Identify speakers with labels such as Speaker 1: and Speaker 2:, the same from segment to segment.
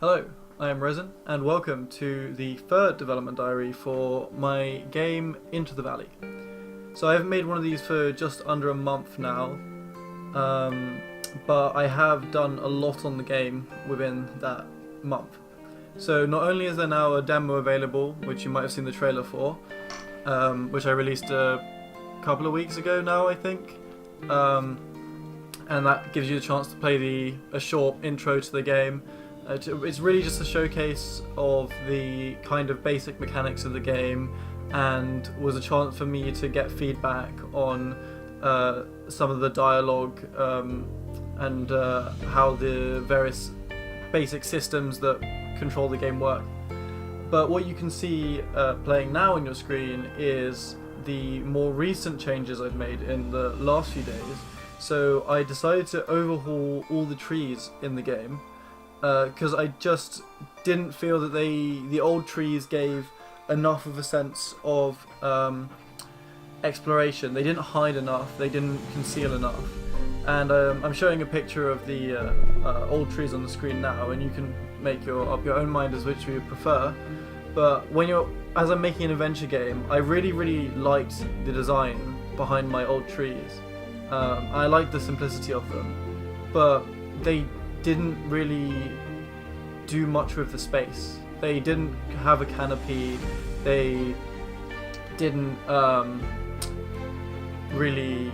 Speaker 1: Hello, I am Resin, and welcome to the third development diary for my game Into the Valley. So I haven't made one of these for just under a month now, but I have done a lot on the game within that month. So not only is there now a demo available, which you might have seen the trailer for, which I released a couple of weeks ago now, I think, and that gives you the chance to play a short intro to the game. It's really just a showcase of the kind of basic mechanics of the game, and was a chance for me to get feedback on some of the dialogue and how the various basic systems that control the game work. But what you can see playing now on your screen is the more recent changes I've made in the last few days. So I decided to overhaul all the trees in the game, because I just didn't feel that the old trees gave enough of a sense of exploration. They didn't hide enough, they didn't conceal enough. And I'm showing a picture of the old trees on the screen now, and you can make up your own mind as which you prefer. But as I'm making an adventure game, I really liked the design behind my old trees. I liked the simplicity of them, but they didn't really do much with the space. They didn't have a canopy, they didn't really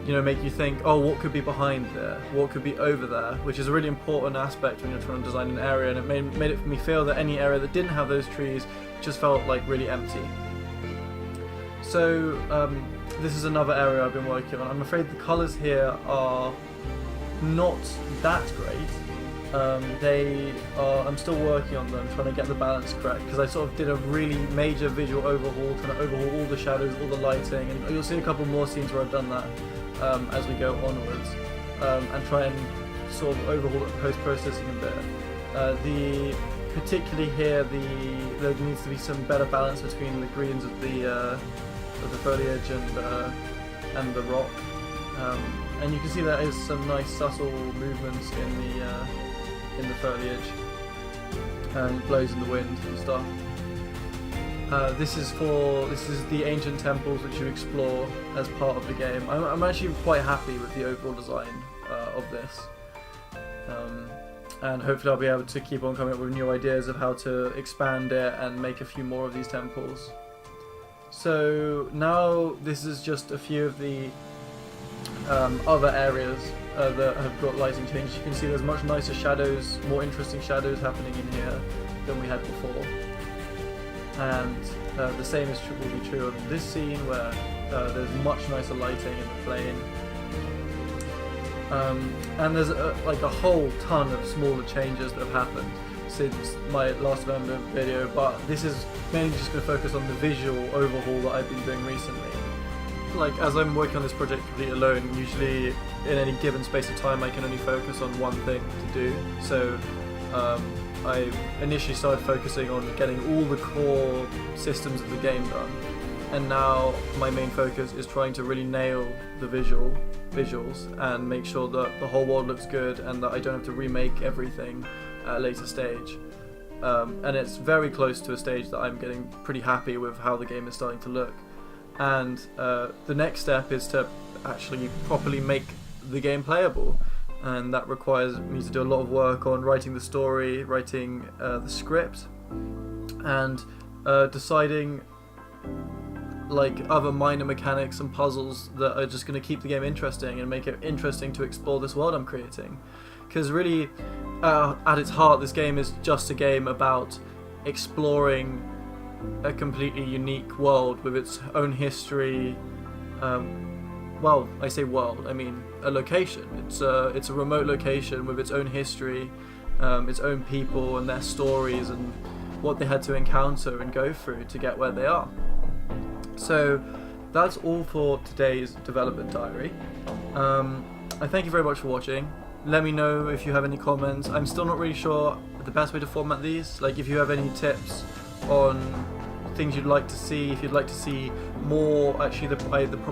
Speaker 1: make you think, oh, what could be behind there, what could be over there, which is a really important aspect when you're trying to design an area, and it made it me feel that any area that didn't have those trees just felt like really empty. So this is another area I've been working on. I'm afraid the colours here are not that great. I'm still working on them, trying to get the balance correct, because I sort of did a really major visual overhaul, trying to overhaul all the shadows, all the lighting, and you'll see a couple more scenes where I've done that as we go onwards, and try and sort of overhaul it post-processing a bit. Particularly here, there needs to be some better balance between the greens of the foliage and the rock. And you can see there is some nice subtle movements in the foliage, and it blows in the wind and stuff. This is the ancient temples which you explore as part of the game. I'm actually quite happy with the overall design of this, and hopefully I'll be able to keep on coming up with new ideas of how to expand it and make a few more of these temples. So now this is just a few of the other areas that have got lighting changes. You can see there's much nicer shadows, more interesting shadows happening in here than we had before. And the same will be true of this scene, where there's much nicer lighting in the plane. And there's like a whole ton of smaller changes that have happened since my last development video, but this is mainly just going to focus on the visual overhaul that I've been doing recently. Like, as I'm working on this project completely alone, usually in any given space of time I can only focus on one thing to do. So I initially started focusing on getting all the core systems of the game done, and now my main focus is trying to really nail the visuals and make sure that the whole world looks good and that I don't have to remake everything at a later stage. And it's very close to a stage that I'm getting pretty happy with how the game is starting to look. And the next step is to actually properly make the game playable, and that requires me to do a lot of work on writing the story, writing the script, and deciding like other minor mechanics and puzzles that are just going to keep the game interesting and make it interesting to explore this world I'm creating. Because really, at its heart, this game is just a game about exploring a completely unique world with its own history. Well, I say world, I mean a location. It's a remote location with its own history, its own people and their stories and what they had to encounter and go through to get where they are. So that's all for today's development diary. I thank you very much for watching. Let me know if you have any comments. I'm still not really sure the best way to format these. Like, if you have any tips on things you'd like to see, if you'd like to see more actually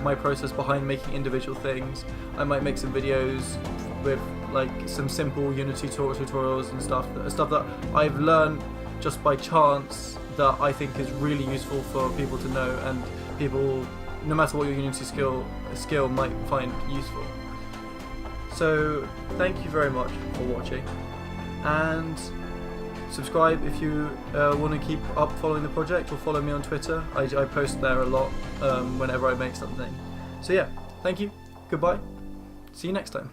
Speaker 1: my process behind making individual things, I might make some videos with like some simple Unity tutorials and stuff that I've learned just by chance that I think is really useful for people to know, and people, no matter what your Unity skill might find useful. So thank you very much for watching, and subscribe if you want to keep up following the project, or follow me on Twitter. I post there a lot whenever I make something. So yeah, thank you, goodbye, see you next time.